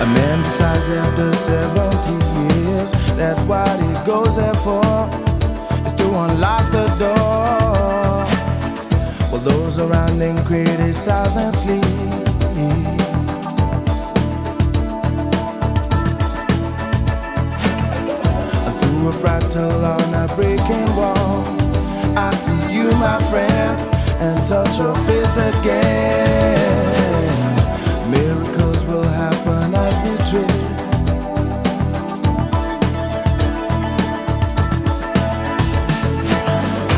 A man decides after 70 years that what he goes there for is to unlock the door. While those around him criticize and sleep. Through a fractal on a breaking wall, I see you, my friend, and touch your face again.